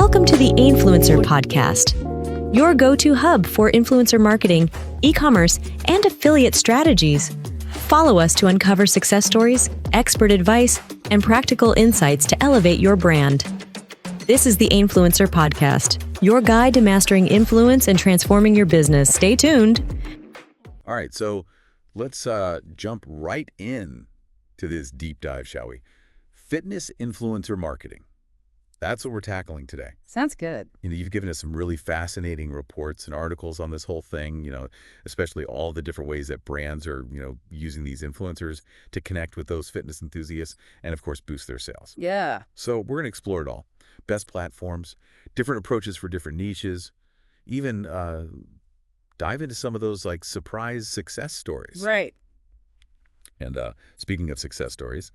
Welcome to the Ainfluencer Podcast, your go-to hub for influencer marketing, e-commerce, and affiliate strategies. Follow us to uncover success stories, expert advice, and practical insights to elevate your brand. This is the Ainfluencer Podcast, your guide to mastering influence and transforming your business. Stay tuned. All right, so let's jump right in to this deep dive, shall we? Fitness influencer marketing. That's what we're tackling today. Sounds good. You've given us some really fascinating reports and articles on this whole thing, especially all the different ways that brands are, using these influencers to connect with those fitness enthusiasts and, of course, boost their sales. Yeah. So we're going to explore it all. Best platforms, different approaches for different niches, even dive into some of those like surprise success stories. Right. And speaking of success stories,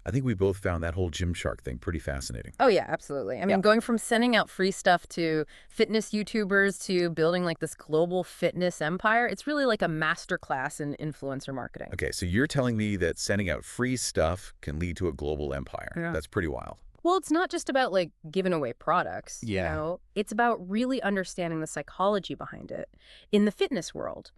I think we both found that whole Gymshark thing pretty fascinating. Oh, yeah, absolutely. I mean, going from sending out free stuff to fitness YouTubers to building like this global fitness empire, it's really like a masterclass in influencer marketing. Okay, so you're telling me that sending out free stuff can lead to a global empire. Yeah. That's pretty wild. Well, it's not just about like giving away products. Yeah. It's about really understanding the psychology behind it. In the fitness world,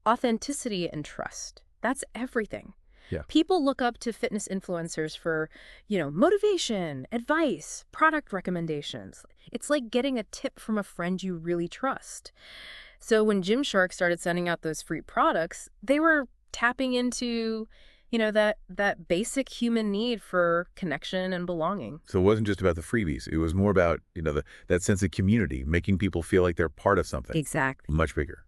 authenticity and trust, that's everything. Yeah. People look up to fitness influencers for, motivation, advice, product recommendations. It's like getting a tip from a friend you really trust. So when Gymshark started sending out those free products, they were tapping into, that basic human need for connection and belonging. So it wasn't just about the freebies. It was more about, that sense of community, making people feel like they're part of something. Exactly. Much bigger.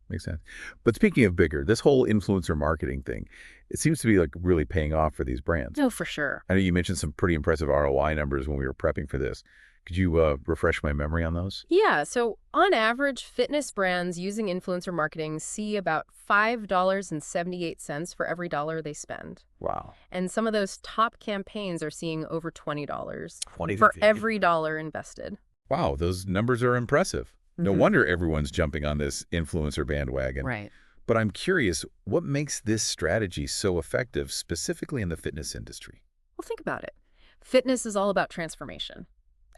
Makes sense. But speaking of bigger, this whole influencer marketing thing, it seems to be like really paying off for these brands. No, for sure. I know you mentioned some pretty impressive ROI numbers when we were prepping for this. Could you refresh my memory on those? Yeah, so on average, fitness brands using influencer marketing see about $5.78 for every dollar they spend. Wow. And some of those top campaigns are seeing over $20 20 for every dollar invested. Wow, those numbers are impressive. No wonder everyone's jumping on this influencer bandwagon. Right. But I'm curious, what makes this strategy so effective, specifically in the fitness industry? Well, think about it. Fitness is all about transformation,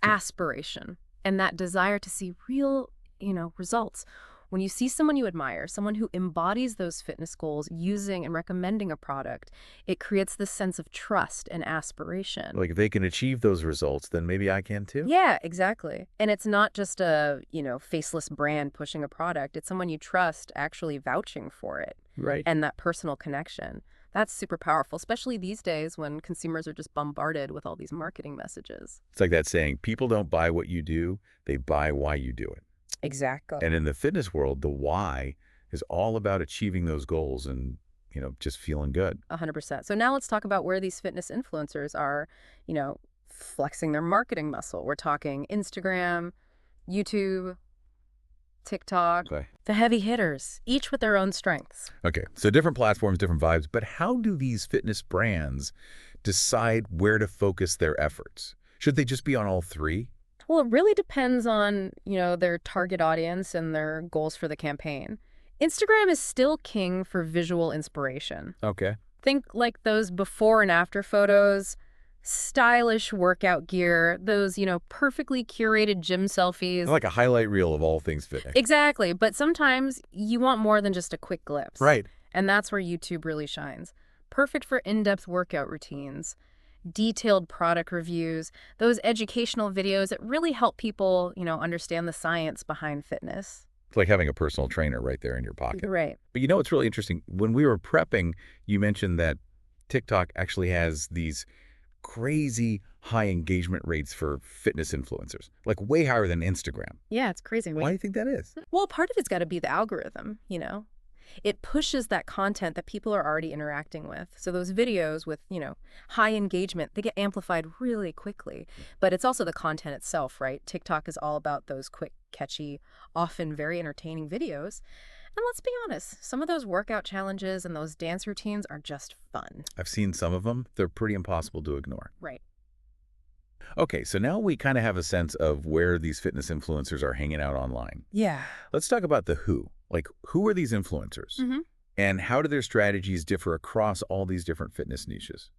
aspiration, and that desire to see real, results. When you see someone you admire, someone who embodies those fitness goals using and recommending a product, it creates this sense of trust and aspiration. Like if they can achieve those results, then maybe I can too? Yeah, exactly. And it's not just a, faceless brand pushing a product. It's someone you trust actually vouching for it. Right. And that personal connection. That's super powerful, especially these days when consumers are just bombarded with all these marketing messages. It's like that saying, people don't buy what you do, they buy why you do it. Exactly. And in the fitness world, the why is all about achieving those goals and, just feeling good. 100%. So now let's talk about where these fitness influencers are, flexing their marketing muscle. We're talking Instagram, YouTube, TikTok, Okay. the heavy hitters, each with their own strengths. Okay, so different platforms, different vibes, but how do these fitness brands decide where to focus their efforts? Should they just be on all three? Well, it really depends on, their target audience and their goals for the campaign. Instagram is still king for visual inspiration. Okay. Think like those before and after photos, stylish workout gear, those, perfectly curated gym selfies. Like a highlight reel of all things fitness. Exactly. But sometimes you want more than just a quick glimpse. Right. And that's where YouTube really shines. Perfect for in-depth workout routines, detailed product reviews, those educational videos that really help people, understand the science behind fitness. It's like having a personal trainer right there in your pocket. Right. But it's really interesting. When we were prepping, you mentioned that TikTok actually has these crazy high engagement rates for fitness influencers, like way higher than Instagram. Yeah, it's crazy. Why do you think that is? Well, part of it's got to be the algorithm, It pushes that content that people are already interacting with. So those videos with, high engagement, they get amplified really quickly. But it's also the content itself, right? TikTok is all about those quick, catchy, often very entertaining videos. And let's be honest, some of those workout challenges and those dance routines are just fun. I've seen some of them. They're pretty impossible to ignore. Right. Okay, so now we kind of have a sense of where these fitness influencers are hanging out online. Yeah. Let's talk about the who. Like, who are these influencers? And how do their strategies differ across all these different fitness niches?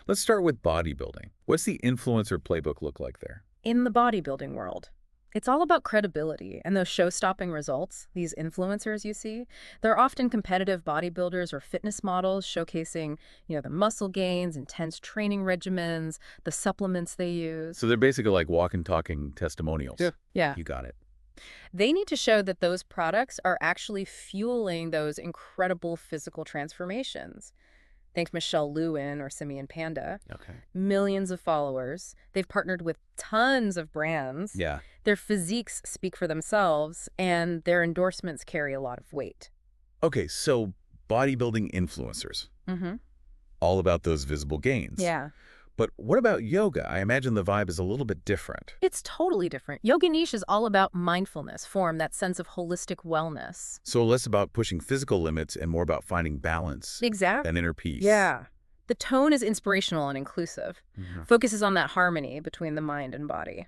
Let's start with bodybuilding. What's the influencer playbook look like there? in the bodybuilding world. It's all about credibility, and those show-stopping results, these influencers you see, they're often competitive bodybuilders or fitness models showcasing, the muscle gains, intense training regimens, the supplements they use. So they're basically like walking, talking testimonials. Yeah. You got it. They need to show that those products are actually fueling those incredible physical transformations. Think Michelle Lewin or Simeon Panda. Okay. Millions of followers. They've partnered with tons of brands. Yeah. Their physiques speak for themselves, and their endorsements carry a lot of weight. Okay, so bodybuilding influencers. Mm-hmm. All about those visible gains. Yeah. But what about yoga? I imagine the vibe is a little bit different. It's totally different. Yoga niche is all about mindfulness, form, that sense of holistic wellness. So less about pushing physical limits and more about finding balance Exactly. and inner peace. Yeah. The tone is inspirational and inclusive. Mhm. Focuses on that harmony between the mind and body.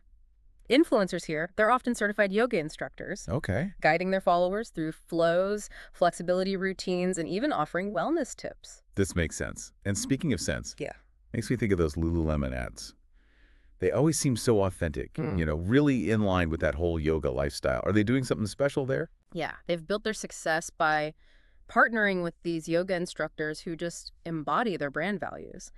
Influencers here, they're often certified yoga instructors, Okay. guiding their followers through flows, flexibility routines, and even offering wellness tips. This makes sense. And speaking of sense, Yeah. makes me think of those Lululemon ads. They always seem so authentic, really in line with that whole yoga lifestyle. Are they doing something special there? Yeah, they've built their success by partnering with these yoga instructors who just embody their brand values.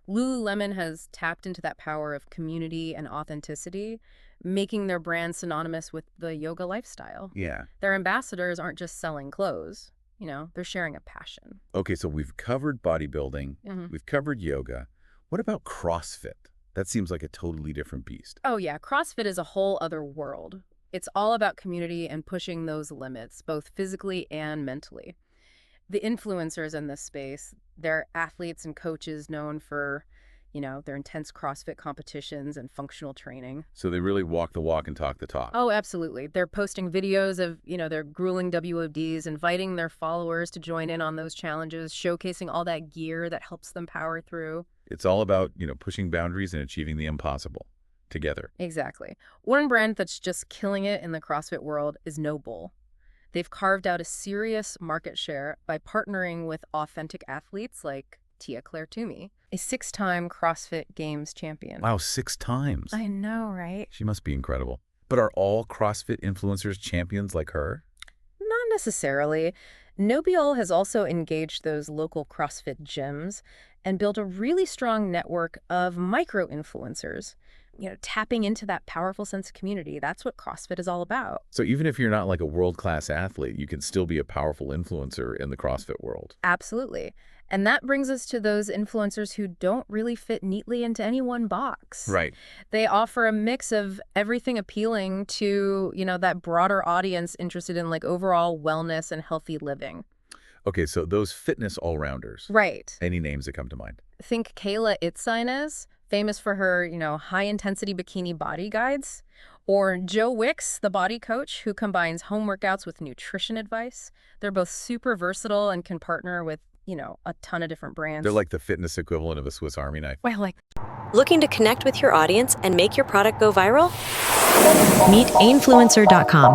Lululemon has tapped into that power of community and authenticity, making their brand synonymous with the yoga lifestyle. Yeah. Their ambassadors aren't just selling clothes, they're sharing a passion. Okay, so we've covered bodybuilding. Mhm. We've covered yoga. What about CrossFit? That seems like a totally different beast. Oh yeah, CrossFit is a whole other world. It's all about community and pushing those limits, both physically and mentally. The influencers in this space, they're athletes and coaches known for, their intense CrossFit competitions and functional training. So they really walk the walk and talk the talk. Oh, absolutely. They're posting videos of, their grueling WODs, inviting their followers to join in on those challenges, showcasing all that gear that helps them power through. It's all about, pushing boundaries and achieving the impossible together. Exactly. One brand that's just killing it in the CrossFit world is Noble. They've carved out a serious market share by partnering with authentic athletes like Tia-Clair Toomey, a 6-time CrossFit Games champion. Wow, 6 times. I know, right? She must be incredible. But are all CrossFit influencers champions like her? Not necessarily. Noble has also engaged those local CrossFit gyms and built a really strong network of micro-influencers. Tapping into that powerful sense of community. That's what CrossFit is all about. So even if you're not like a world-class athlete, you can still be a powerful influencer in the CrossFit world. Absolutely. And that brings us to those influencers who don't really fit neatly into any one box. Right. They offer a mix of everything appealing to, that broader audience interested in like overall wellness and healthy living. Okay, so those fitness all-rounders. Right. Any names that come to mind? Think Kayla Itsines, famous for her, high-intensity bikini body guides. Or Joe Wicks, the body coach, who combines home workouts with nutrition advice. They're both super versatile and can partner with, a ton of different brands. They're like the fitness equivalent of a Swiss Army knife. Well, Looking to connect with your audience and make your product go viral? Meet Ainfluencer.com,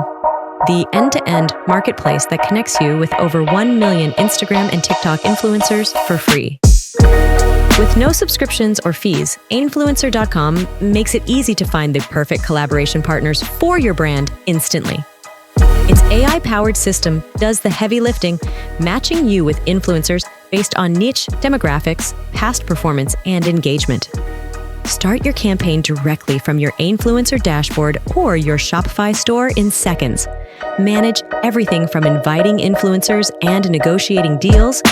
the end-to-end marketplace that connects you with over 1 million Instagram and TikTok influencers for free. With no subscriptions or fees, Ainfluencer.com makes it easy to find the perfect collaboration partners for your brand instantly. Its AI-powered system does the heavy lifting, matching you with influencers based on niche demographics, past performance, and engagement. Start your campaign directly from your Ainfluencer dashboard or your Shopify store in seconds. Manage everything from inviting influencers and negotiating deals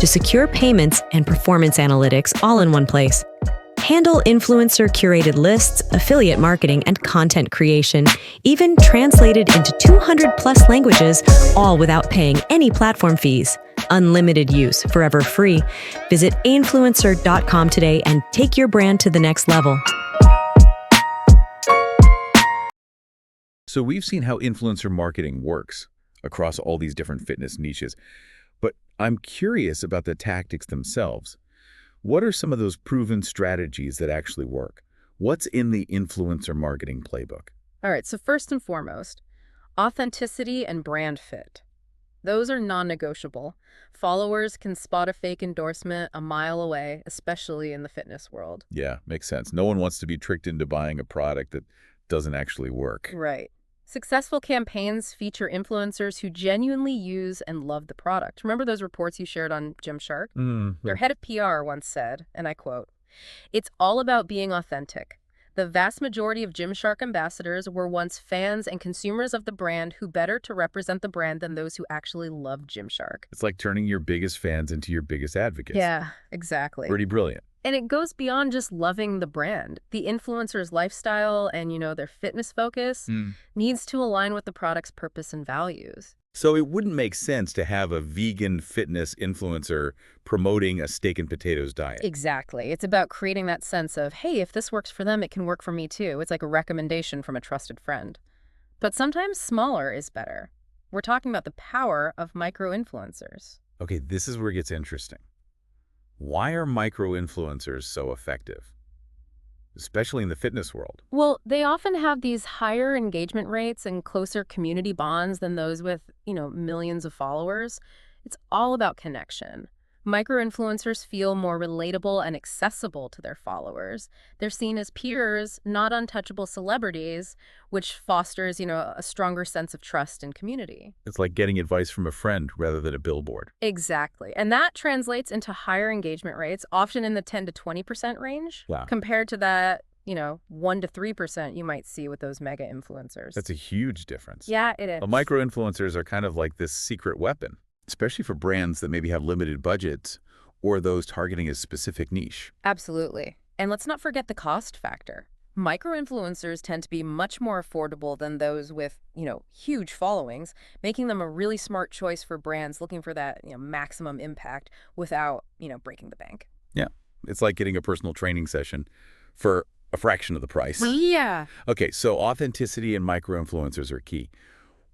to secure payments and performance analytics all in one place. Handle influencer-curated lists, affiliate marketing, and content creation, even translated into 200+ languages, all without paying any platform fees. Unlimited use, forever free. Visit Ainfluencer.com today and take your brand to the next level. So we've seen how influencer marketing works across all these different fitness niches, but I'm curious about the tactics themselves. What are some of those proven strategies that actually work? What's in the influencer marketing playbook? all right, so first and foremost, authenticity and brand fit. Those are non-negotiable. Followers can spot a fake endorsement a mile away, especially in the fitness world. Yeah, makes sense. No one wants to be tricked into buying a product that doesn't actually work. Right. Successful campaigns feature influencers who genuinely use and love the product. Remember those reports you shared on Gymshark? Their head of PR once said, and I quote, "It's all about being authentic. The vast majority of Gymshark ambassadors were once fans and consumers of the brand who better to represent the brand than those who actually loved Gymshark." It's like turning your biggest fans into your biggest advocates. Yeah, exactly. Pretty brilliant. And it goes beyond just loving the brand. The influencer's lifestyle and, their fitness focus needs to align with the product's purpose and values. So it wouldn't make sense to have a vegan fitness influencer promoting a steak and potatoes diet. Exactly. It's about creating that sense of, hey, if this works for them, it can work for me too. It's like a recommendation from a trusted friend. But sometimes smaller is better. We're talking about the power of micro-influencers. Okay, this is where it gets interesting. Why are micro-influencers so effective, especially in the fitness world? Well, they often have these higher engagement rates and closer community bonds than those with, millions of followers. It's all about connection. Micro-influencers feel more relatable and accessible to their followers. They're seen as peers, not untouchable celebrities, which fosters, a stronger sense of trust and community. It's like getting advice from a friend rather than a billboard. Exactly. And that translates into higher engagement rates, often in the 10 to 20% range, Wow. compared to that, 1 to 3% you might see with those mega influencers. That's a huge difference. Yeah, it is. Well, micro-influencers are kind of like this secret weapon, especially for brands that maybe have limited budgets or those targeting a specific niche. Absolutely. And let's not forget the cost factor. Micro-influencers tend to be much more affordable than those with, huge followings, making them a really smart choice for brands looking for that, maximum impact without, breaking the bank. Yeah, it's like getting a personal training session for a fraction of the price. Yeah. Okay, so authenticity and micro-influencers are key.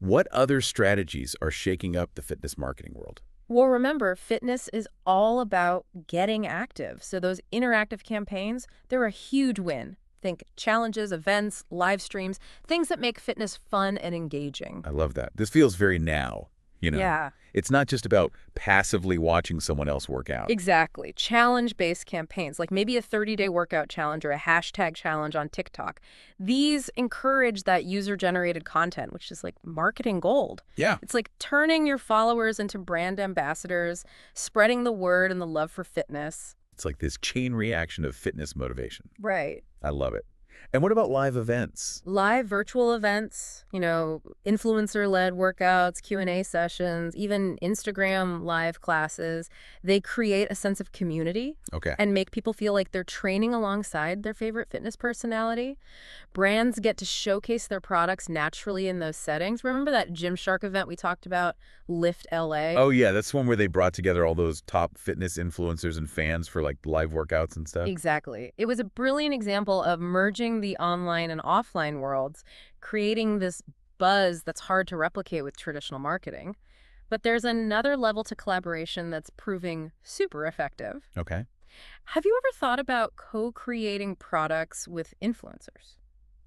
What other strategies are shaking up the fitness marketing world? Well, remember, fitness is all about getting active. So those interactive campaigns, they're a huge win. Think challenges, events, live streams, things that make fitness fun and engaging. I love that. This feels very now, Yeah. It's not just about passively watching someone else work out. Exactly. Challenge-based campaigns, like maybe a 30-day workout challenge or a hashtag challenge on TikTok. These encourage that user-generated content, which is like marketing gold. Yeah. It's like turning your followers into brand ambassadors, spreading the word and the love for fitness. It's like this chain reaction of fitness motivation. Right. I love it. And what about live events? Live virtual events, influencer-led workouts, Q&A sessions, even Instagram live classes, they create a sense of community Okay. and make people feel like they're training alongside their favorite fitness personality. Brands get to showcase their products naturally in those settings. Remember that Gymshark event we talked about, Lift LA? Oh, yeah, that's one where they brought together all those top fitness influencers and fans for like live workouts and stuff. Exactly. It was a brilliant example of merging the online and offline worlds, creating this buzz that's hard to replicate with traditional marketing. But there's another level to collaboration that's proving super effective. Okay. Have you ever thought about co-creating products with influencers?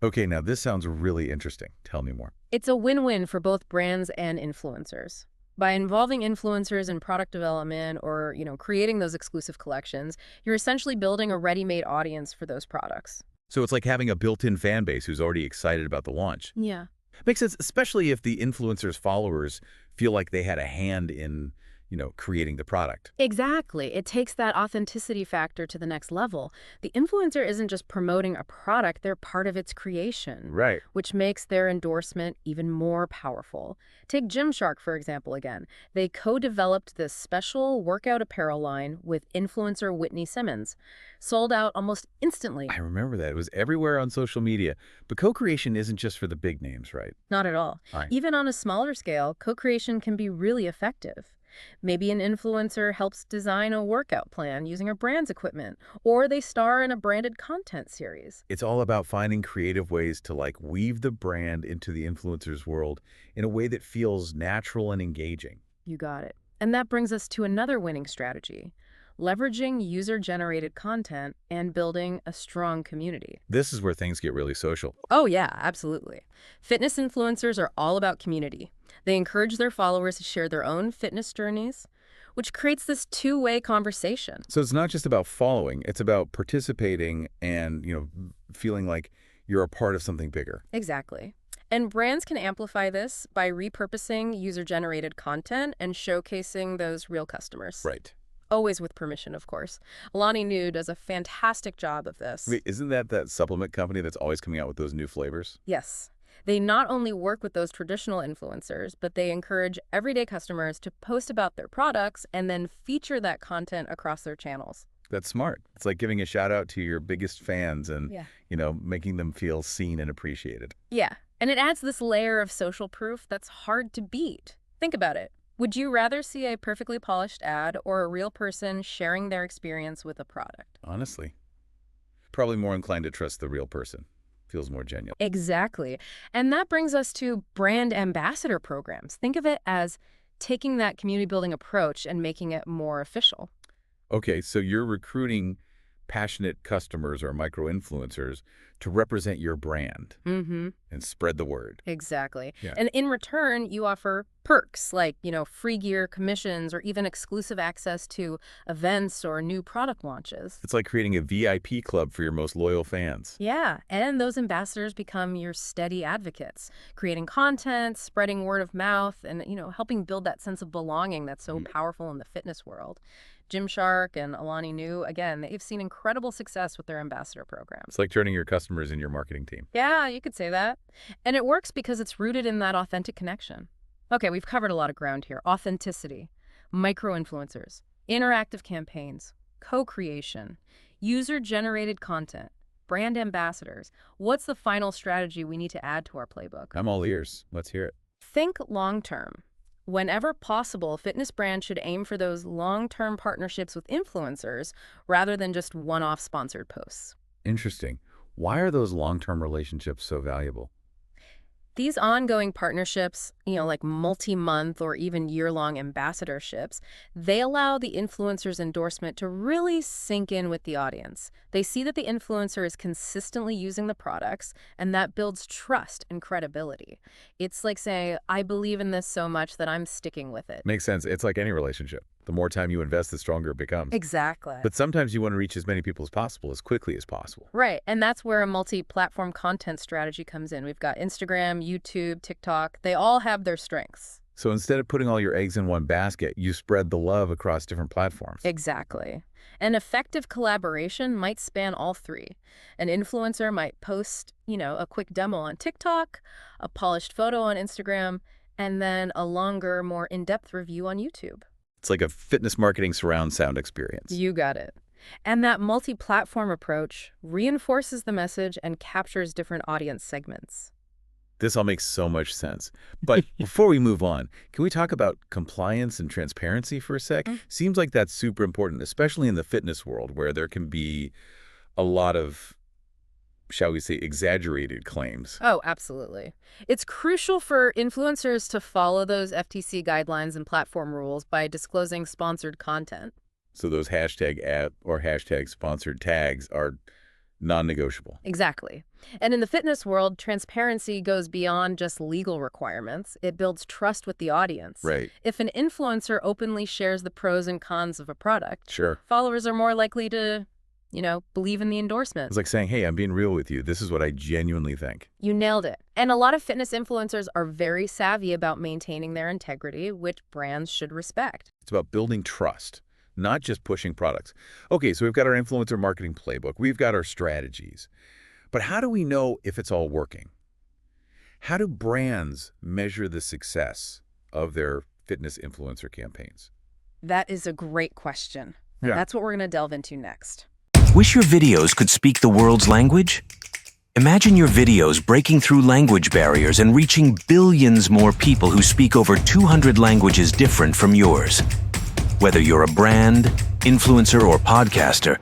Okay, now this sounds really interesting. Tell me more. It's a win-win for both brands and influencers. By involving influencers in product development or, creating those exclusive collections, you're essentially building a ready-made audience for those products. So it's like having a built-in fan base who's already excited about the launch. Yeah. Makes sense, especially if the influencer's followers feel like they had a hand in, creating the product. Exactly. It takes that authenticity factor to the next level. The influencer isn't just promoting a product, they're part of its creation. Right. Which makes their endorsement even more powerful. Take Gymshark, for example, again. They co-developed this special workout apparel line with influencer Whitney Simmons. Sold out almost instantly. I remember that. It was everywhere on social media. But co-creation isn't just for the big names, right? Not at all. Right. Even on a smaller scale, co-creation can be really effective. Maybe an influencer helps design a workout plan using a brand's equipment, or they star in a branded content series. It's all about finding creative ways to like weave the brand into the influencer's world in a way that feels natural and engaging. You got it. And that brings us to another winning strategy: leveraging user-generated content and building a strong community. This is where things get really social. Oh yeah, absolutely. Fitness influencers are all about community. They encourage their followers to share their own fitness journeys, which creates this two-way conversation. So it's not just about following, it's about participating and, feeling like you're a part of something bigger. Exactly. And brands can amplify this by repurposing user-generated content and showcasing those real customers. Right. Always with permission, of course. Alani Nu does a fantastic job of this. Wait, isn't that supplement company that's always coming out with those new flavors? Yes. They not only work with those traditional influencers, but they encourage everyday customers to post about their products and then feature that content across their channels. That's smart. It's like giving a shout out to your biggest fans and, making them feel seen and appreciated. Yeah. And it adds this layer of social proof that's hard to beat. Think about it. Would you rather see a perfectly polished ad or a real person sharing their experience with a product? Honestly, probably more inclined to trust the real person. Feels more genuine. Exactly. And that brings us to brand ambassador programs. Think of it as taking that community building approach and making it more official. Okay, so you're recruiting passionate customers or micro-influencers to represent your brand and spread the word. Exactly. Yeah. And in return, you offer perks like, free gear, commissions, or even exclusive access to events or new product launches. It's like creating a VIP club for your most loyal fans. Yeah, and those ambassadors become your steady advocates, creating content, spreading word of mouth, and, helping build that sense of belonging that's so powerful in the fitness world. Gymshark and Alani Nu, again, they've seen incredible success with their ambassador programs. It's like turning your customers in your marketing team. Yeah, you could say that. And it works because it's rooted in that authentic connection. Okay, we've covered a lot of ground here. Authenticity, micro-influencers, interactive campaigns, co-creation, user-generated content, brand ambassadors. What's the final strategy we need to add to our playbook? I'm all ears. Let's hear it. Think long-term. Whenever possible, fitness brands should aim for those long-term partnerships with influencers rather than just one-off sponsored posts. Interesting. Why are those long-term relationships so valuable? These ongoing partnerships, like multi-month or even year-long ambassadorships, they allow the influencer's endorsement to really sink in with the audience. They see that the influencer is consistently using the products, and that builds trust and credibility. It's like saying, I believe in this so much that I'm sticking with it. Makes sense. It's like any relationship. The more time you invest, the stronger it becomes. Exactly. But sometimes you want to reach as many people as possible, as quickly as possible. Right. And that's where a multi-platform content strategy comes in. We've got Instagram, YouTube, TikTok. They all have their strengths. So instead of putting all your eggs in one basket, you spread the love across different platforms. Exactly. An effective collaboration might span all three. An influencer might post, a quick demo on TikTok, a polished photo on Instagram, and then a longer, more in-depth review on YouTube. It's like a fitness marketing surround sound experience. You got it. And that multi-platform approach reinforces the message and captures different audience segments. This all makes so much sense. But before we move on, can we talk about compliance and transparency for a sec? Seems like that's super important, especially in the fitness world where there can be a lot of, shall we say, exaggerated claims. Oh, absolutely. It's crucial for influencers to follow those FTC guidelines and platform rules by disclosing sponsored content. So those hashtag ad or hashtag sponsored tags are non-negotiable. Exactly. And in the fitness world, transparency goes beyond just legal requirements. It builds trust with the audience. Right. If an influencer openly shares the pros and cons of a product, Sure. followers are more likely to, believe in the endorsement. It's like saying, hey, I'm being real with you. This is what I genuinely think. You nailed it. And a lot of fitness influencers are very savvy about maintaining their integrity, which brands should respect. It's about building trust, not just pushing products. Okay, so we've got our influencer marketing playbook. We've got our strategies. But how do we know if it's all working? How do brands measure the success of their fitness influencer campaigns? That is a great question. Yeah. That's what we're going to delve into next. Wish your videos could speak the world's language? Imagine your videos breaking through language barriers and reaching billions more people who speak over 200 languages different from yours. Whether you're a brand, influencer, or podcaster,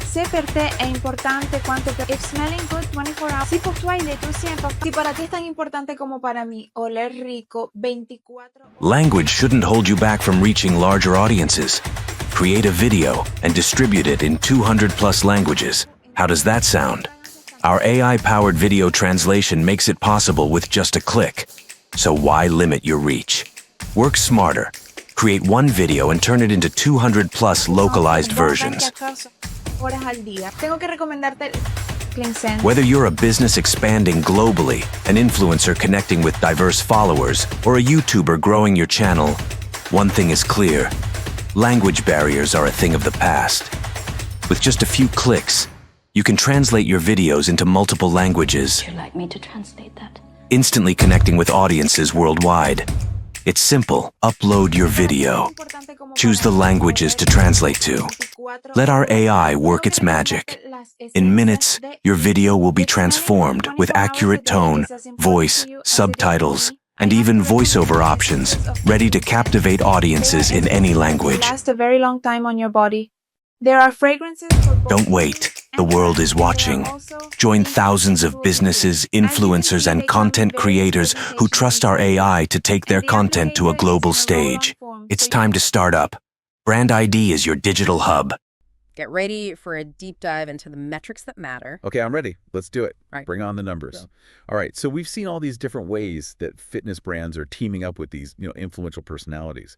Sé per te è importante quanto per If smelling good 24 hours. Si pour toi il est aussi important. Si para ti es tan importante como para mí oler rico 24 horas. language shouldn't hold you back from reaching larger audiences. create a video and distribute it in 200+ languages. How does that sound? Our AI-powered video translation makes it possible with just a click. So why limit your reach? Work smarter. Create one video and turn it into 200+ localized versions. Horas al día. Tengo que recomendarte CleanSense. Whether you're a business expanding globally, an influencer connecting with diverse followers, or a YouTuber growing your channel, one thing is clear. Language barriers are a thing of the past. With just a few clicks, you can translate your videos into multiple languages, Would you like me to translate that? instantly connecting with audiences worldwide. It's simple. Upload your video. Choose the languages to translate to. Let our AI work its magic. In minutes, your video will be transformed with accurate tone, voice, subtitles, and even voiceover options, ready to captivate audiences in any language. Last a very long time on your body. There are fragrances for both. Don't wait. The world is watching. Join thousands of businesses, influencers, and content creators who trust our AI to take their content to a global stage. It's time to start up. Brand ID is your digital hub. Get ready for a deep dive into the metrics that matter. Okay, I'm ready. Let's do it. Right. Bring on the numbers. Go. All right, so we've seen all these different ways that fitness brands are teaming up with these, influential personalities.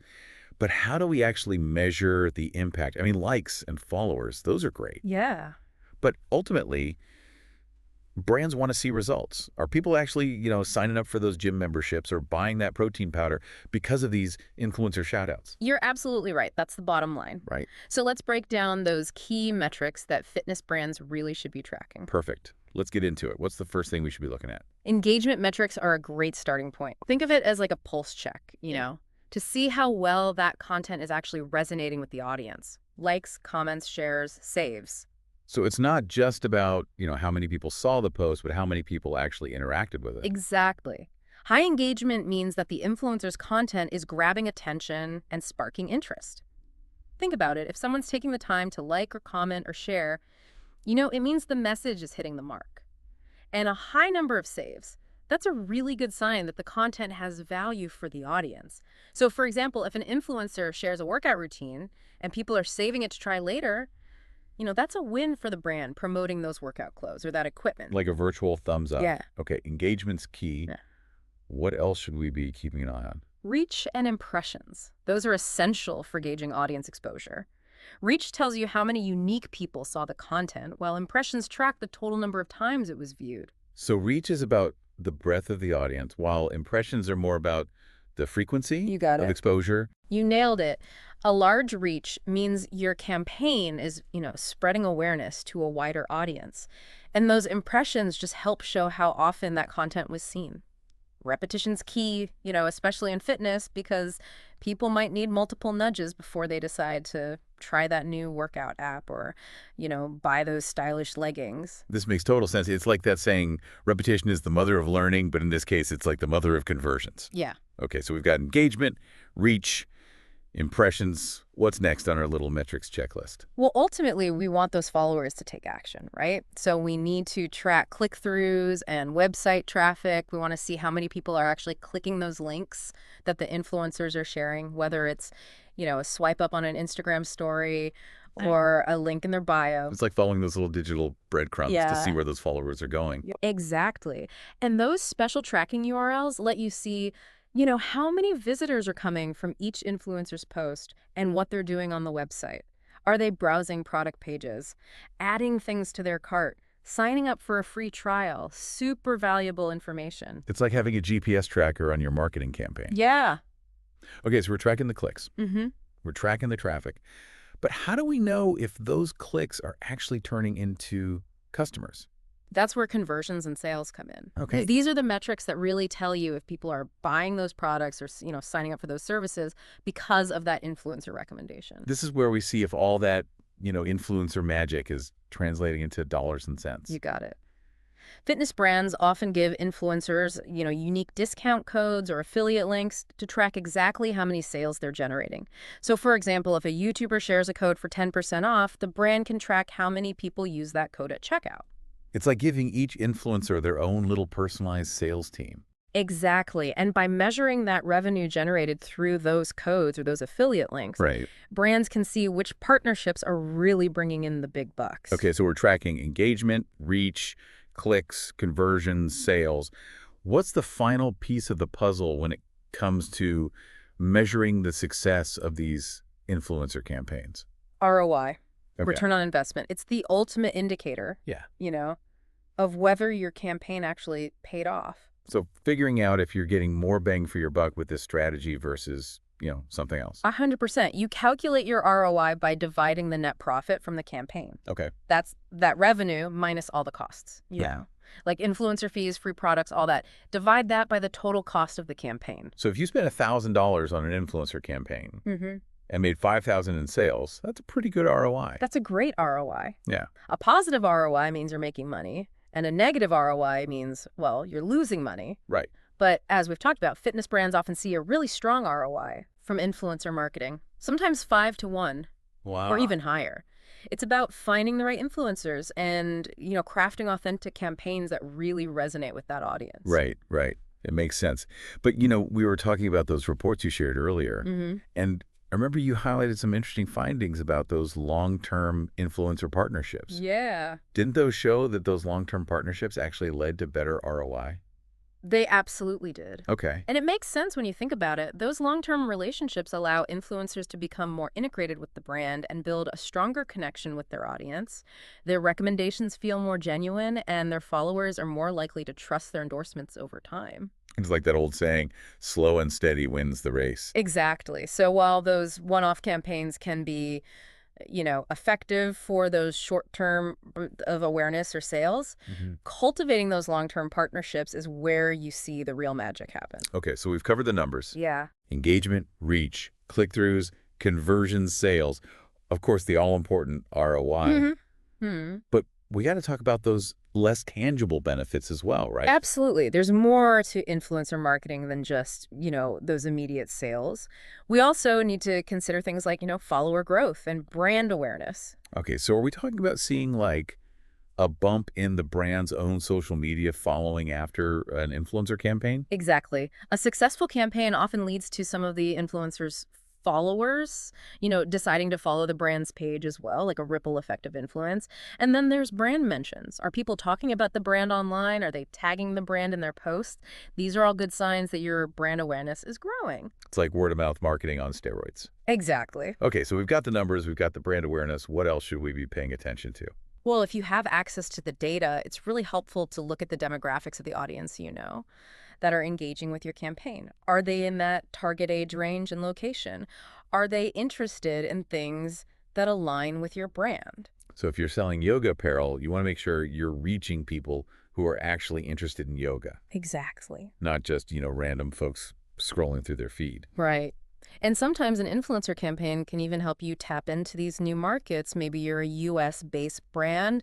But how do we actually measure the impact? I mean, likes and followers, those are great. Yeah. But ultimately, brands want to see results. Are people actually, signing up for those gym memberships or buying that protein powder because of these influencer shout-outs? You're absolutely right. That's the bottom line. Right. So let's break down those key metrics that fitness brands really should be tracking. Perfect. Let's get into it. What's the first thing we should be looking at? Engagement metrics are a great starting point. Think of it as like a pulse check, to see how well that content is actually resonating with the audience. Likes, comments, shares, saves. So it's not just about, how many people saw the post, but how many people actually interacted with it. Exactly. High engagement means that the influencer's content is grabbing attention and sparking interest. Think about it. If someone's taking the time to like or comment or share, it means the message is hitting the mark. And a high number of saves, that's a really good sign that the content has value for the audience. So for example, if an influencer shares a workout routine and people are saving it to try later, that's a win for the brand promoting those workout clothes or that equipment. Like a virtual thumbs up. Yeah. Okay, engagement's key. Yeah. What else should we be keeping an eye on? Reach and impressions. Those are essential for gauging audience exposure. Reach tells you how many unique people saw the content, while impressions track the total number of times it was viewed. So reach is about the breadth of the audience, while impressions are more about the frequency You got of it. exposure. You nailed it. A large reach means your campaign is, spreading awareness to a wider audience. And those impressions just help show how often that content was seen. Repetition's key, especially in fitness, because people might need multiple nudges before they decide to try that new workout app or, buy those stylish leggings. This makes total sense. It's like that saying, repetition is the mother of learning, but in this case, it's like the mother of conversions. Yeah. Okay, so we've got engagement, reach, impressions. What's next on our little metrics checklist? Well, ultimately, we want those followers to take action, right? So we need to track click-throughs and website traffic. We want to see how many people are actually clicking those links that the influencers are sharing, whether it's, a swipe up on an Instagram story or a link in their bio. It's like following those little digital breadcrumbs to see Yeah. where those followers are going. Exactly. And those special tracking URLs let you see, how many visitors are coming from each influencer's post and what they're doing on the website. Are they browsing product pages, adding things to their cart, signing up for a free trial? Super valuable information. It's like having a GPS tracker on your marketing campaign. Yeah. Okay, so we're tracking the clicks. Mm-hmm. We're tracking the traffic. But how do we know if those clicks are actually turning into customers? That's where conversions and sales come in. Okay. These are the metrics that really tell you if people are buying those products or, signing up for those services because of that influencer recommendation. This is where we see if all that, influencer magic is translating into dollars and cents. You got it. Fitness brands often give influencers, unique discount codes or affiliate links to track exactly how many sales they're generating. So for example, if a YouTuber shares a code for 10% off, the brand can track how many people use that code at checkout. It's like giving each influencer their own little personalized sales team. Exactly. And by measuring that revenue generated through those codes or those affiliate links, Right. brands can see which partnerships are really bringing in the big bucks. Okay, so we're tracking engagement, reach, clicks, conversions, sales. What's the final piece of the puzzle when it comes to measuring the success of these influencer campaigns? ROI, Okay. return on investment. It's the ultimate indicator, Yeah. of whether your campaign actually paid off. So figuring out if you're getting more bang for your buck with this strategy versus, something else. 100%. You calculate your ROI by dividing the net profit from the campaign. Okay. That's that revenue minus all the costs, like influencer fees, free products, all that. Divide that by the total cost of the campaign. So if you spent $1,000 on an influencer campaign and made $5,000 in sales, that's a pretty good ROI. That's a great ROI. Yeah. A positive ROI means you're making money, and a negative ROI means, well, you're losing money. Right. But as we've talked about, fitness brands often see a really strong ROI from influencer marketing, sometimes 5 to 1 Wow. or even higher. It's about finding the right influencers and, crafting authentic campaigns that really resonate with that audience. Right, right. It makes sense. But, we were talking about those reports you shared earlier, and I remember you highlighted some interesting findings about those long-term influencer partnerships. Yeah. Didn't those show that those long-term partnerships actually led to better ROI? They absolutely did. Okay. And it makes sense when you think about it. Those long-term relationships allow influencers to become more integrated with the brand and build a stronger connection with their audience. Their recommendations feel more genuine, and their followers are more likely to trust their endorsements over time. It's like that old saying, slow and steady wins the race. Exactly. So while those one-off campaigns can be, effective for those short-term of awareness or sales, cultivating those long-term partnerships is where you see the real magic happen. Okay, so we've covered the numbers. Yeah. Engagement, reach, click-throughs, conversions, sales. Of course, the all-important ROI. But we got to talk about those less tangible benefits as well, right? Absolutely. There's more to influencer marketing than just, those immediate sales. We also need to consider things like, follower growth and brand awareness. Okay, so are we talking about seeing like a bump in the brand's own social media following after an influencer campaign? Exactly. A successful campaign often leads to some of the influencers' followers, deciding to follow the brand's page as well, like a ripple effect of influence. And then there's brand mentions. Are people talking about the brand online? Are they tagging the brand in their posts? These are all good signs that your brand awareness is growing. It's like word-of-mouth marketing on steroids. Exactly. Okay, so we've got the numbers, we've got the brand awareness. What else should we be paying attention to? Well, if you have access to the data, it's really helpful to look at the demographics of the audience that are engaging with your campaign. Are they in that target age range and location? Are they interested in things that align with your brand? So if you're selling yoga apparel, you want to make sure you're reaching people who are actually interested in yoga, Exactly. not just, random folks scrolling through their feed. Right. And sometimes an influencer campaign can even help you tap into these new markets. Maybe you're a US-based brand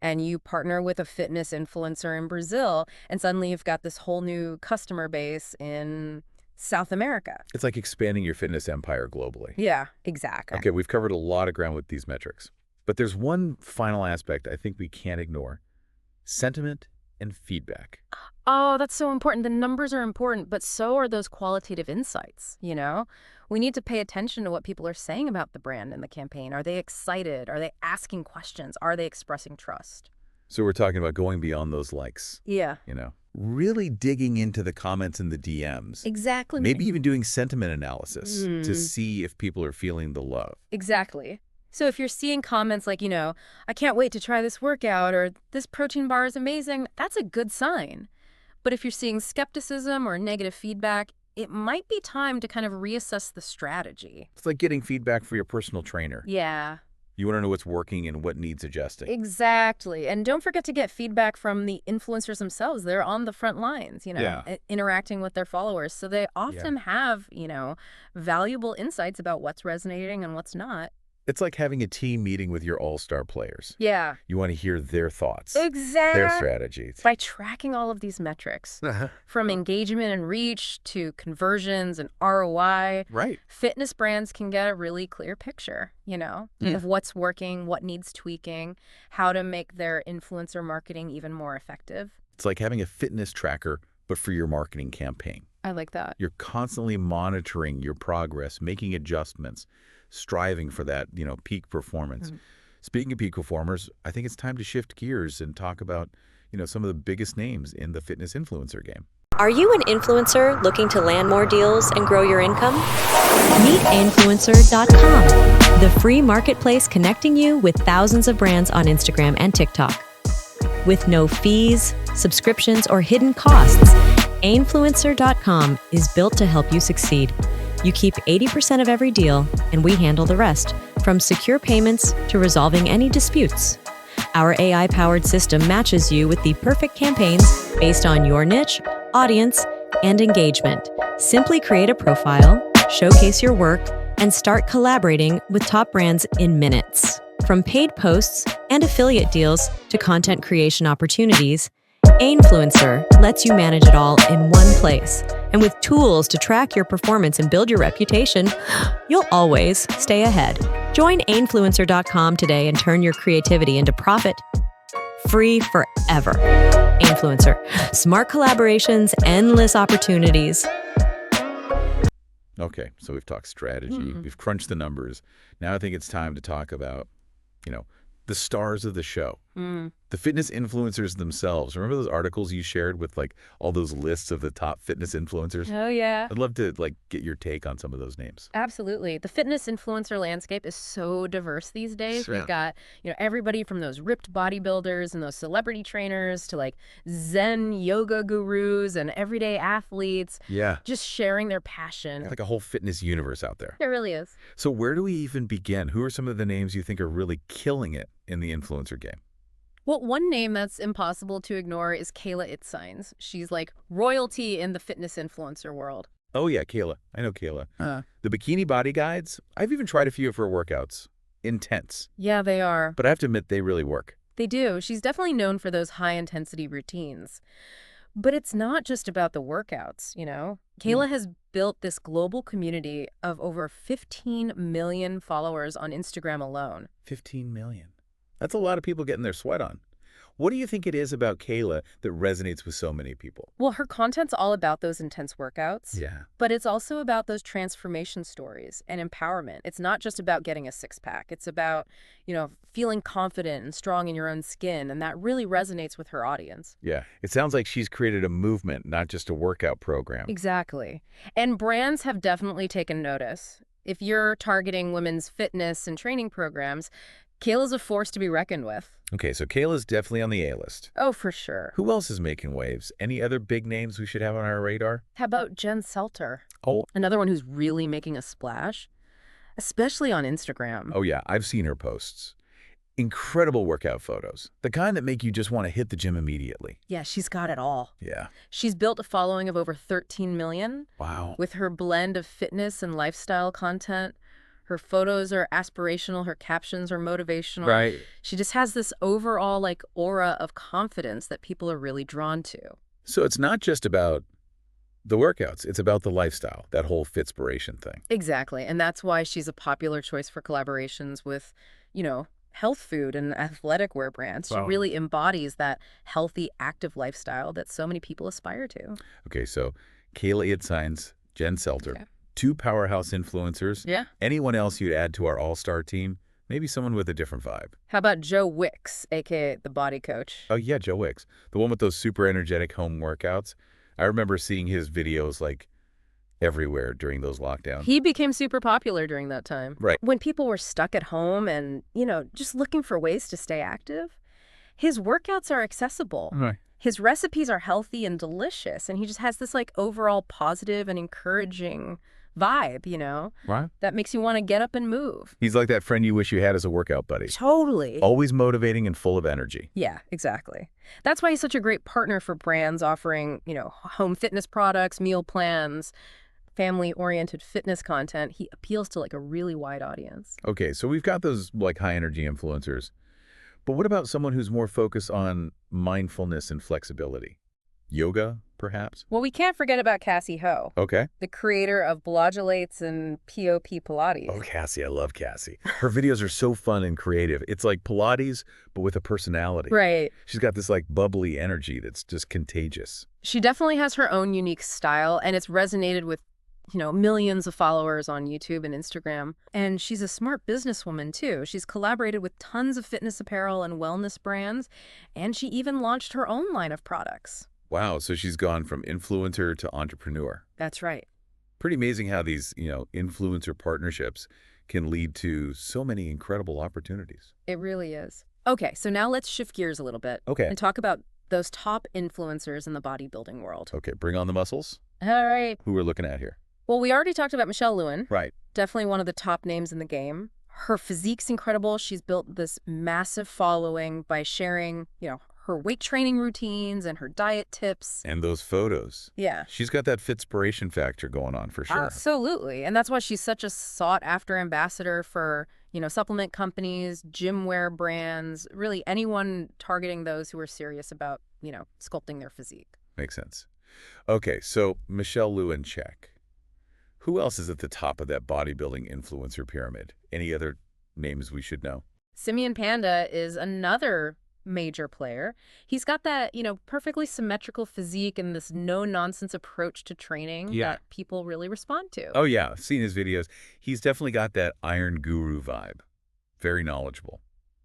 and you partner with a fitness influencer in Brazil, and suddenly you've got this whole new customer base in South America. It's like expanding your fitness empire globally. Yeah, exactly. Okay, we've covered a lot of ground with these metrics. But there's one final aspect I think we can't ignore: sentiment and feedback. Oh, that's so important. The numbers are important, but so are those qualitative insights, We need to pay attention to what people are saying about the brand and the campaign. Are they excited? Are they asking questions? Are they expressing trust? So we're talking about going beyond those likes, Yeah. really digging into the comments and the DMs. Exactly. Maybe even doing sentiment analysis to see if people are feeling the love. Exactly. So if you're seeing comments like, I can't wait to try this workout, or this protein bar is amazing, that's a good sign. But if you're seeing skepticism or negative feedback, it might be time to kind of reassess the strategy. It's like getting feedback for your personal trainer. Yeah. You want to know what's working and what needs adjusting. Exactly. And don't forget to get feedback from the influencers themselves. They're on the front lines, interacting with their followers. So they often have, valuable insights about what's resonating and what's not. It's like having a team meeting with your all-star players. Yeah. You want to hear their thoughts, Exactly. their strategies. By tracking all of these metrics, from engagement and reach to conversions and ROI, Right. fitness brands can get a really clear picture, of what's working, what needs tweaking, how to make their influencer marketing even more effective. It's like having a fitness tracker but for your marketing campaign. I like that. You're constantly monitoring your progress, making adjustments, striving for that, peak performance. Speaking of peak performers, I think it's time to shift gears and talk about, some of the biggest names in the fitness influencer game. Are you an influencer looking to land more deals and grow your income? Meet Ainfluencer.com, the free marketplace connecting you with thousands of brands on Instagram and TikTok. With no fees, subscriptions, or hidden costs, Ainfluencer.com is built to help you succeed. You keep 80% of every deal, and we handle the rest, from secure payments to resolving any disputes. Our AI-powered system matches you with the perfect campaigns based on your niche, audience, and engagement. Simply create a profile, showcase your work, and start collaborating with top brands in minutes. From paid posts and affiliate deals to content creation opportunities, Ainfluencer lets you manage it all in one place. And with tools to track your performance and build your reputation, you'll always stay ahead. Join Ainfluencer.com today and turn your creativity into profit. Free forever. Ainfluencer. Smart collaborations, endless opportunities. Okay, so we've talked strategy, we've crunched the numbers. Now I think it's time to talk about, the stars of the show. The fitness influencers themselves. Remember those articles you shared with all those lists of the top fitness influencers? Oh, yeah. I'd love to get your take on some of those names. Absolutely. The fitness influencer landscape is so diverse these days. Sure. We've got, everybody from those ripped bodybuilders and those celebrity trainers to Zen yoga gurus and everyday athletes. Yeah. Just sharing their passion. Like a whole fitness universe out there. There really is. So where do we even begin? Who are some of the names you think are really killing it in the influencer game? Well, one name that's impossible to ignore is Kayla Itsines. She's like royalty in the fitness influencer world. Oh yeah, Kayla. I know Kayla. The bikini body guides, I've even tried a few of her workouts. Intense. Yeah, they are. But I have to admit, they really work. They do. She's definitely known for those high-intensity routines. But it's not just about the workouts, Kayla has built this global community of over 15 million followers on Instagram alone. 15 million. That's a lot of people getting their sweat on. What do you think it is about Kayla that resonates with so many people? Well, her content's all about those intense workouts. Yeah. But it's also about those transformation stories and empowerment. It's not just about getting a six-pack. It's about, feeling confident and strong in your own skin, and that really resonates with her audience. Yeah. It sounds like she's created a movement, not just a workout program. Exactly. And brands have definitely taken notice. If you're targeting women's fitness and training programs, Kayla's a force to be reckoned with. Okay, so Kayla's definitely on the A-list. Oh, for sure. Who else is making waves? Any other big names we should have on our radar? How about Jen Selter? Oh. Another one who's really making a splash, especially on Instagram. Oh yeah, I've seen her posts. Incredible workout photos. The kind that make you just want to hit the gym immediately. Yeah, she's got it all. Yeah. She's built a following of over 13 million. Wow. With her blend of fitness and lifestyle content. Her photos are aspirational. Her captions are motivational. Right. She just has this overall aura of confidence that people are really drawn to. So it's not just about the workouts. It's about the lifestyle, that whole Fitspiration thing. Exactly. And that's why she's a popular choice for collaborations with, health food and athletic wear brands. Wow. She really embodies that healthy, active lifestyle that so many people aspire to. Okay, so Kayla Itsines, Jen Selter. Okay. Two powerhouse influencers. Yeah. Anyone else you'd add to our all-star team? Maybe someone with a different vibe. How about Joe Wicks, a.k.a. the body coach? Oh, yeah, Joe Wicks. The one with those super energetic home workouts. I remember seeing his videos everywhere during those lockdowns. He became super popular during that time. Right. When people were stuck at home and, just looking for ways to stay active, his workouts are accessible. Right. His recipes are healthy and delicious, and he just has this overall positive and encouraging vibe, Right. that makes you want to get up and move. He's like that friend you wish you had as a workout buddy. Totally. Always motivating and full of energy. Yeah, exactly. That's why he's such a great partner for brands offering, home fitness products, meal plans, family-oriented fitness content. He appeals to a really wide audience. Okay, so we've got those high-energy influencers. But what about someone who's more focused on mindfulness and flexibility? Yoga, perhaps? Well, we can't forget about Cassie Ho, Okay. the creator of Blodulates and POP Pilates. Oh, Cassie. I love Cassie. Her videos are so fun and creative. It's like Pilates, but with a personality. Right. She's got this like bubbly energy that's just contagious. She definitely has her own unique style, and it's resonated with, millions of followers on YouTube and Instagram. And she's a smart businesswoman, too. She's collaborated with tons of fitness apparel and wellness brands, and she even launched her own line of products. Wow. So she's gone from influencer to entrepreneur. That's right. Pretty amazing how these, influencer partnerships can lead to so many incredible opportunities. It really is. Okay, so now let's shift gears a little bit Okay. and talk about those top influencers in the bodybuilding world. Okay. Bring on the muscles. All right. Who we're looking at here. Well, we already talked about Michelle Lewin. Right. Definitely one of the top names in the game. Her physique's incredible. She's built this massive following by sharing, her weight training routines and her diet tips. And those photos. Yeah. She's got that Fitspiration factor going on for sure. Absolutely. And that's why she's such a sought-after ambassador for, supplement companies, gym wear brands, really anyone targeting those who are serious about, sculpting their physique. Makes sense. Okay, so Michelle Lewin, check. Who else is at the top of that bodybuilding influencer pyramid? Any other names we should know? Simeon Panda is another major player. He's got that, perfectly symmetrical physique and this no-nonsense approach to training that people really respond to. Oh, yeah. I've seen his videos. He's definitely got that iron guru vibe. Very knowledgeable.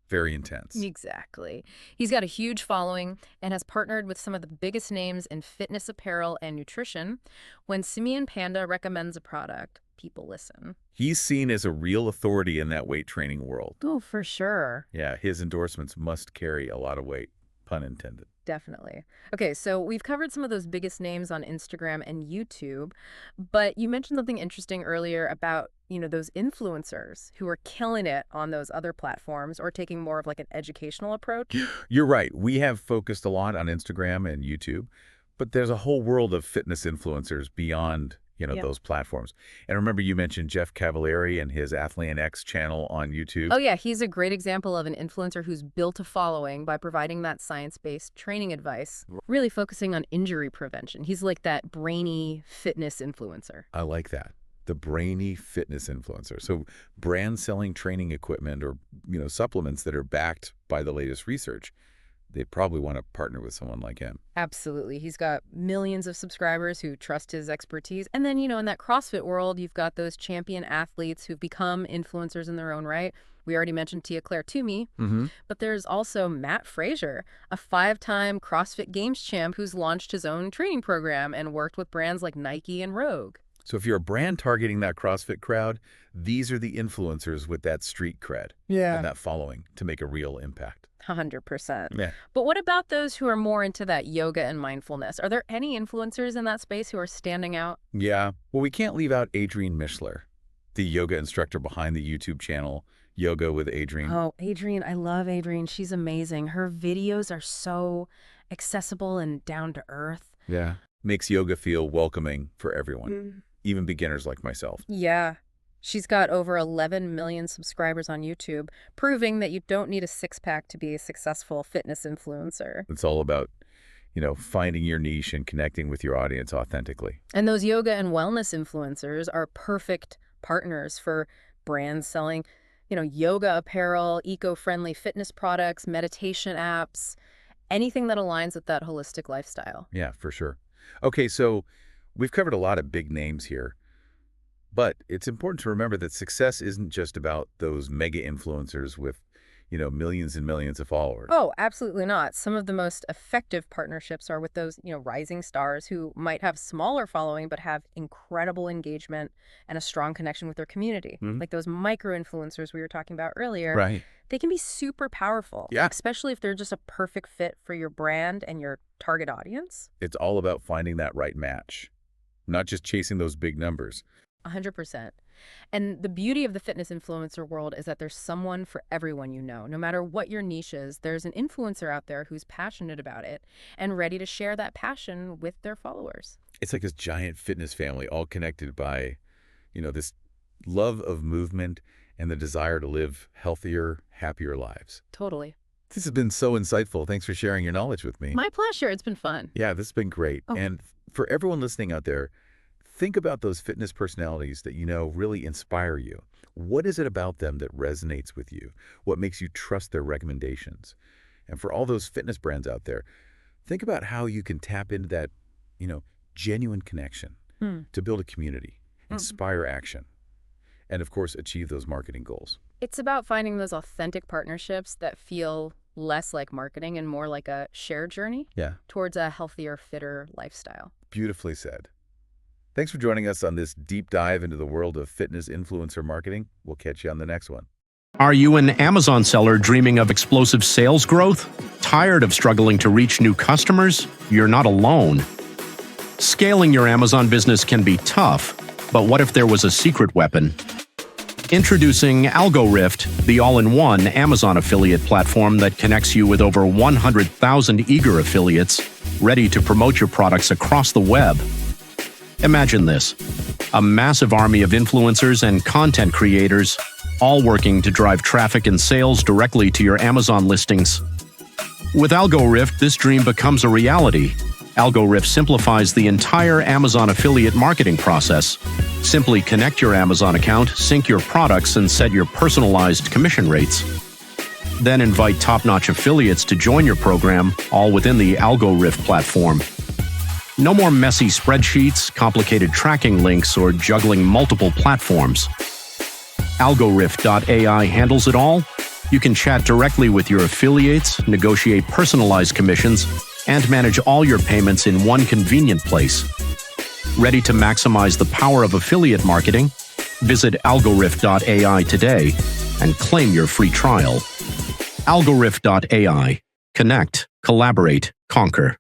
Very intense. Exactly. He's got a huge following and has partnered with some of the biggest names in fitness apparel and nutrition. When Simeon Panda recommends a product, people listen. He's seen as a real authority in that weight training world. Oh, for sure. Yeah, his endorsements must carry a lot of weight, pun intended. Definitely. Okay, so we've covered some of those biggest names on Instagram and YouTube, but you mentioned something interesting earlier about, those influencers who are killing it on those other platforms or taking more of like an educational approach. You're right. We have focused a lot on Instagram and YouTube, but there's a whole world of fitness influencers beyond those platforms. And remember, you mentioned Jeff Cavalieri and his Athlean X channel on YouTube. Oh, yeah. He's a great example of an influencer who's built a following by providing that science-based training advice, really focusing on injury prevention. He's like that brainy fitness influencer. I like that. The brainy fitness influencer. So brand selling training equipment or, supplements that are backed by the latest research. They probably want to partner with someone like him. Absolutely. He's got millions of subscribers who trust his expertise. And then, in that CrossFit world, you've got those champion athletes who've become influencers in their own right. We already mentioned Tia-Clair Toomey, but there's also Matt Frazier, a 5-time CrossFit Games champ who's launched his own training program and worked with brands like Nike and Rogue. So if you're a brand targeting that CrossFit crowd, these are the influencers with that street cred and that following to make a real impact. 100%. Yeah. But what about those who are more into that yoga and mindfulness? Are there any influencers in that space who are standing out? Yeah. Well, we can't leave out Adriene Mishler, the yoga instructor behind the YouTube channel Yoga with Adriene. Oh, Adriene. I love Adriene. She's amazing. Her videos are so accessible and down to earth. Yeah. Makes yoga feel welcoming for everyone, even beginners like myself. Yeah. She's got over 11 million subscribers on YouTube, proving that you don't need a six-pack to be a successful fitness influencer. It's all about, finding your niche and connecting with your audience authentically. And those yoga and wellness influencers are perfect partners for brands selling, yoga apparel, eco-friendly fitness products, meditation apps, anything that aligns with that holistic lifestyle. Yeah, for sure. Okay, so we've covered a lot of big names here. But it's important to remember that success isn't just about those mega influencers with, millions and millions of followers. Oh, absolutely not. Some of the most effective partnerships are with those, rising stars who might have smaller following but have incredible engagement and a strong connection with their community. Like those micro-influencers we were talking about earlier. Right. They can be super powerful, especially if they're just a perfect fit for your brand and your target audience. It's all about finding that right match, not just chasing those big numbers. 100%. And the beauty of the fitness influencer world is that there's someone for everyone no matter what your niche is, there's an influencer out there who's passionate about it and ready to share that passion with their followers. It's like this giant fitness family all connected by, this love of movement and the desire to live healthier, happier lives. Totally. This has been so insightful. Thanks for sharing your knowledge with me. My pleasure. It's been fun. Yeah, this has been great. Oh. And for everyone listening out there, think about those fitness personalities that you know really inspire you. What is it about them that resonates with you? What makes you trust their recommendations? And for all those fitness brands out there, think about how you can tap into that, genuine connection to build a community, inspire action, and of course, achieve those marketing goals. It's about finding those authentic partnerships that feel less like marketing and more like a shared journey Yeah, towards a healthier, fitter lifestyle. beautifully said. Thanks for joining us on this deep dive into the world of fitness influencer marketing. We'll catch you on the next one. Are you an Amazon seller dreaming of explosive sales growth? Tired of struggling to reach new customers? You're not alone. Scaling your Amazon business can be tough, but what if there was a secret weapon? Introducing AlgoRift, the all-in-one Amazon affiliate platform that connects you with over 100,000 eager affiliates ready to promote your products across the web. Imagine this: a massive army of influencers and content creators, all working to drive traffic and sales directly to your Amazon listings. With AlgoRift, this dream becomes a reality. AlgoRift simplifies the entire Amazon affiliate marketing process. Simply connect your Amazon account, sync your products, and set your personalized commission rates. Then invite top-notch affiliates to join your program, all within the AlgoRift platform. No more messy spreadsheets, complicated tracking links, or juggling multiple platforms. AlgoRift.ai handles it all. You can chat directly with your affiliates, negotiate personalized commissions, and manage all your payments in one convenient place. Ready to maximize the power of affiliate marketing? Visit AlgoRift.ai today and claim your free trial. AlgoRift.ai. Connect, collaborate, conquer.